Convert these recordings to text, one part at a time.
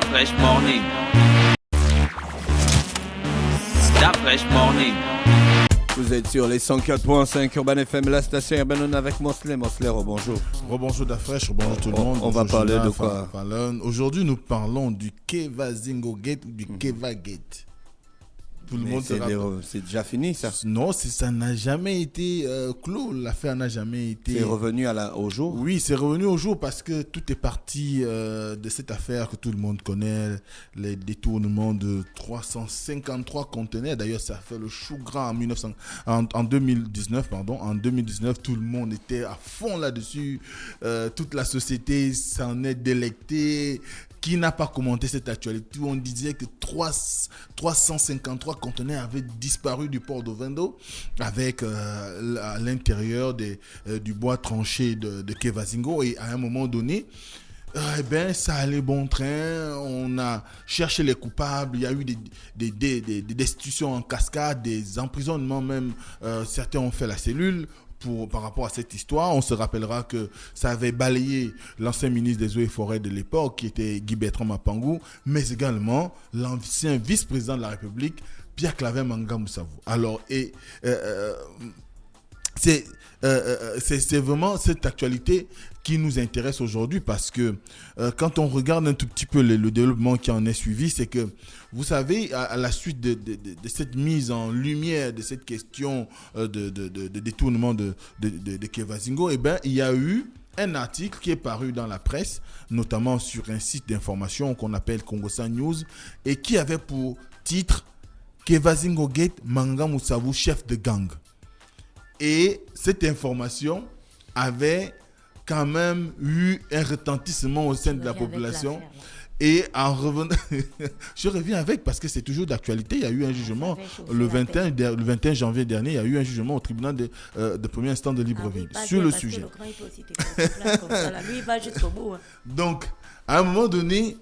Fresh Morning. Fresh Morning. Vous êtes sur les 104.5 Urban FM, la station urbaine avec Mosley. Mosley, rebonjour. Rebonjour Dafresh, rebonjour tout le monde. On va parler de quoi? Aujourd'hui, nous parlons du Kevazingo Gate, du Keva Gate. Tout le monde c'est déjà fini, ça? Non, ça n'a jamais été clos. L'affaire n'a jamais été... C'est revenu au jour? Oui, c'est revenu au jour parce que tout est parti de cette affaire que tout le monde connaît, les détournements de 353 conteneurs. D'ailleurs, ça a fait le chou gras en 2019. En 2019, tout le monde était à fond là-dessus. Toute la société s'en est délectée. Qui n'a pas commenté cette actualité où on disait que 353 conteneurs avaient disparu du port d'Ovendo avec à l'intérieur du bois tranché de Kevazingo. Et à un moment donné, ça allait bon train. On a cherché les coupables. Il y a eu des destitutions en cascade, des emprisonnements même. Certains ont fait la cellule. Par rapport à cette histoire, on se rappellera que ça avait balayé l'ancien ministre des Eaux et Forêts de l'époque, qui était Guy Bertrand Mapangou, mais également l'ancien vice-président de la République, Pierre Claver Manga Moussavou. Alors, c'est vraiment cette actualité qui nous intéresse aujourd'hui parce que quand on regarde un tout petit peu le développement qui en est suivi, c'est que, vous savez, à la suite de cette mise en lumière de cette question de détournement de Kevazingo, il y a eu un article qui est paru dans la presse, notamment sur un site d'information qu'on appelle Congosa News, et qui avait pour titre Kevazingo Gate, Manga Moussavou, chef de gang. Et cette information avait quand même eu un retentissement au sein de la population. Et en revenant, je reviens avec parce que c'est toujours d'actualité. Il y a eu un jugement le 21 janvier dernier. Il y a eu un jugement au tribunal de premier instance de Libreville sur le sujet. Lui, il va jusqu'au bout. Donc, à un moment donné,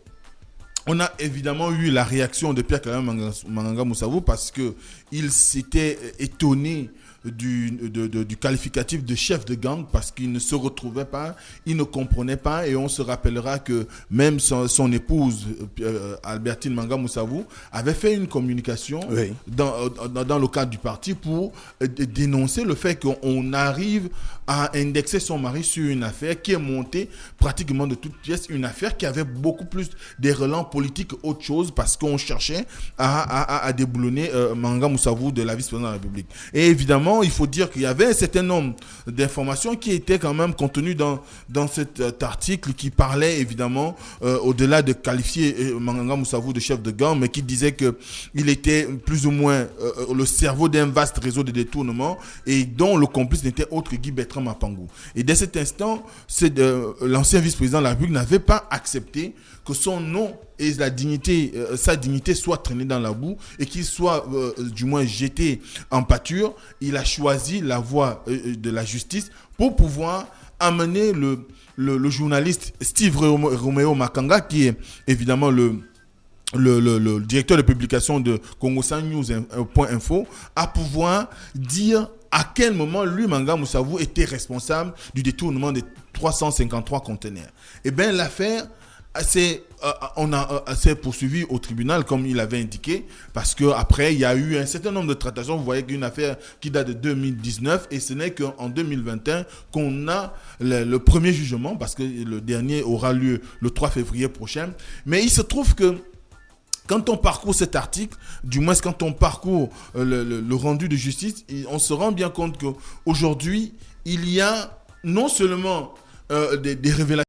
on a évidemment eu la réaction de Pierre Claver Manga Moussavou parce qu'il s'était étonné du qualificatif de chef de gang parce qu'il ne se retrouvait pas, il ne comprenait pas, et on se rappellera que même son épouse Albertine Manga Moussavou avait fait une communication dans le cadre du parti pour dénoncer le fait qu'on arrive à indexer son mari sur une affaire qui est montée pratiquement de toutes pièces, une affaire qui avait beaucoup plus des relents politiques qu'autre chose parce qu'on cherchait à déboulonner Manga Moussavou de la vice-présidente de la République. Et évidemment, il faut dire qu'il y avait un certain nombre d'informations qui étaient quand même contenues dans cet article qui parlait évidemment, au-delà de qualifier Manga Moussavou de chef de gang, mais qui disait qu'il était plus ou moins le cerveau d'un vaste réseau de détournement et dont le complice n'était autre que Guy Bertrand Mapangou. Et dès cet instant, l'ancien vice-président de la République n'avait pas accepté que son nom et sa dignité soient traînées dans la boue et qu'il soit du moins jeté en pâture. Il a choisi la voie de la justice pour pouvoir amener le journaliste Steve Romeo Makanga, qui est évidemment le directeur de publication de Congosa News.info, à pouvoir dire à quel moment lui, Manga Moussavou, était responsable du détournement de 353 conteneurs. Eh bien, l'affaire s'est poursuivi au tribunal comme il avait indiqué, parce qu'après il y a eu un certain nombre de tractations. Vous voyez qu'une affaire qui date de 2019 et ce n'est qu'en 2021 qu'on a le premier jugement, parce que le dernier aura lieu le 3 février prochain. Mais il se trouve que quand on parcourt cet article, du moins quand on parcourt le rendu de justice, on se rend bien compte qu'aujourd'hui il y a non seulement des révélations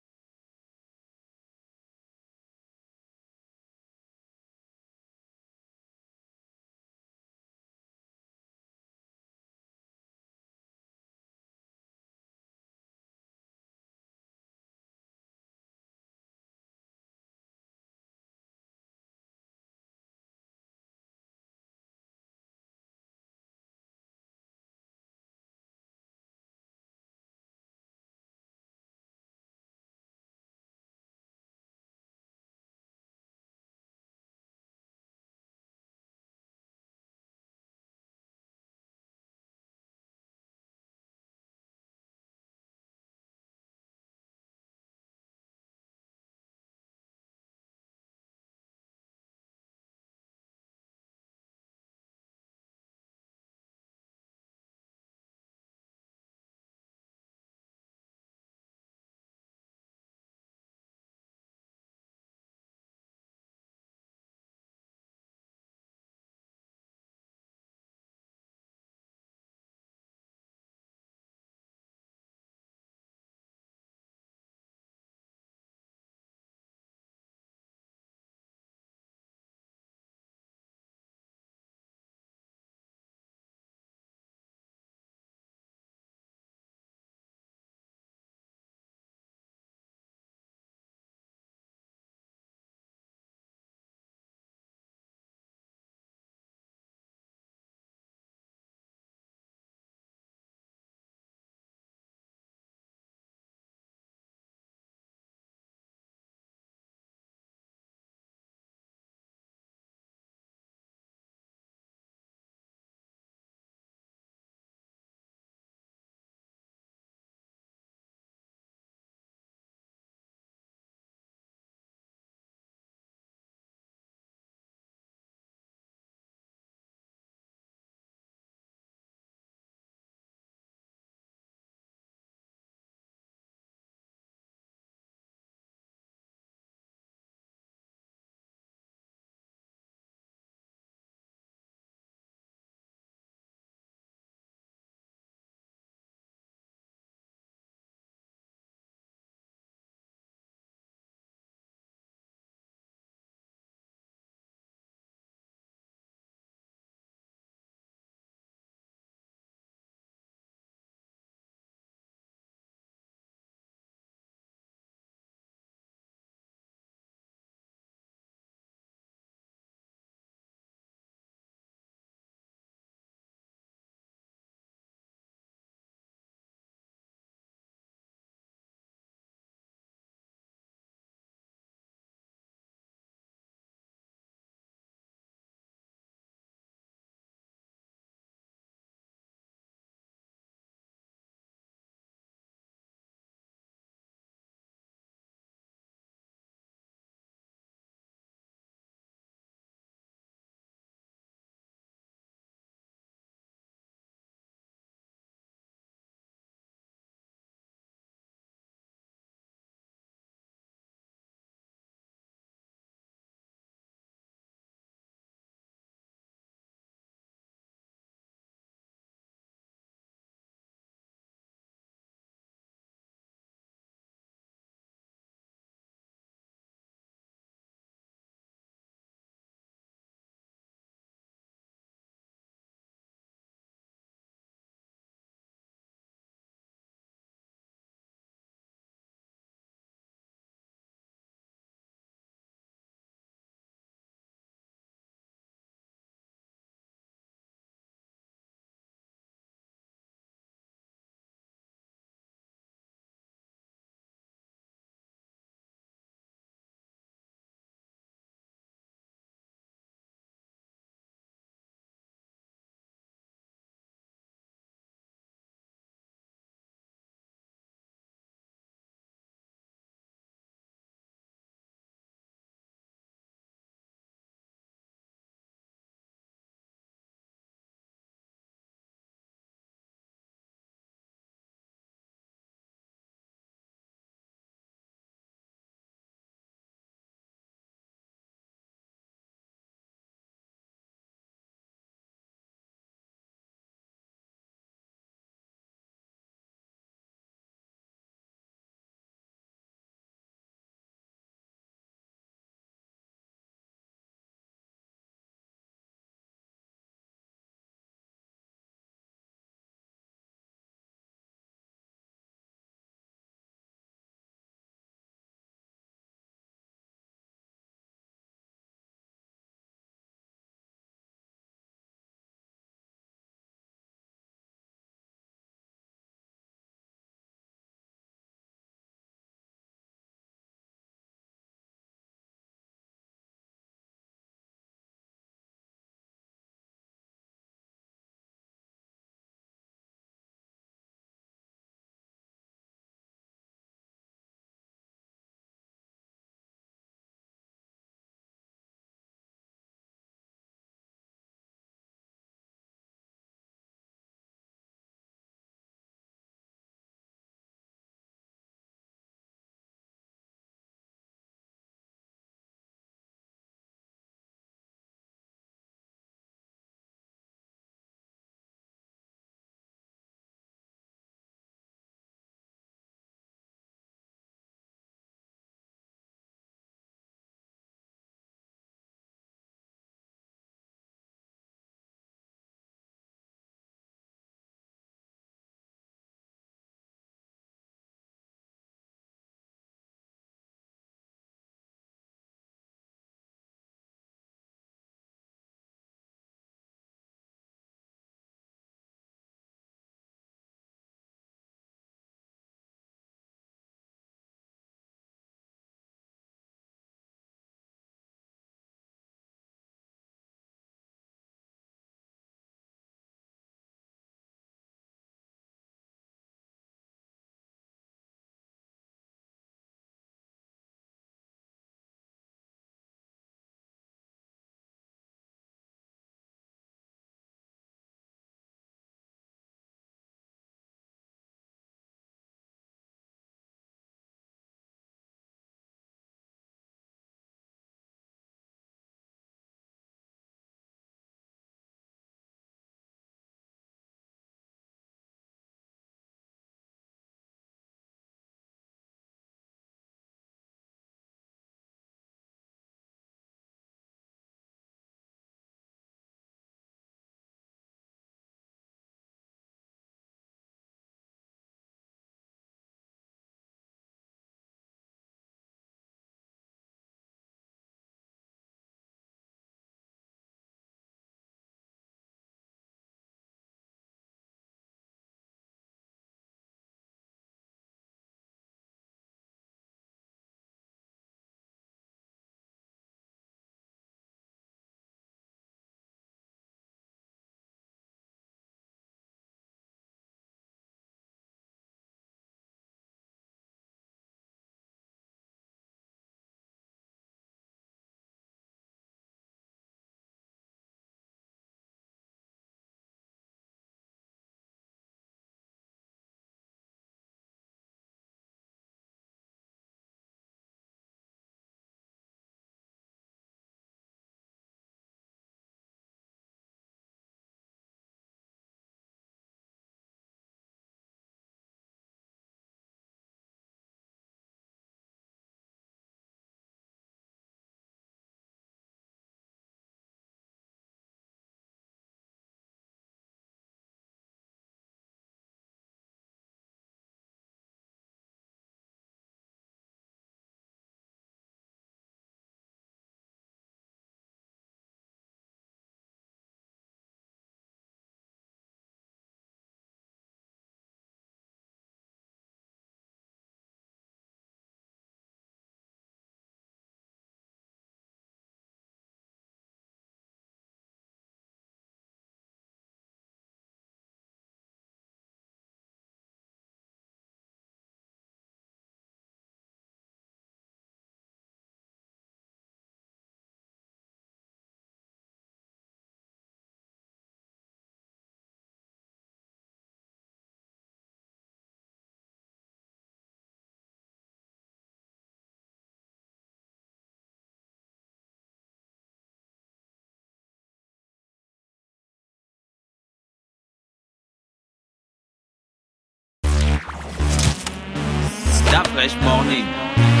That Fresh Morning.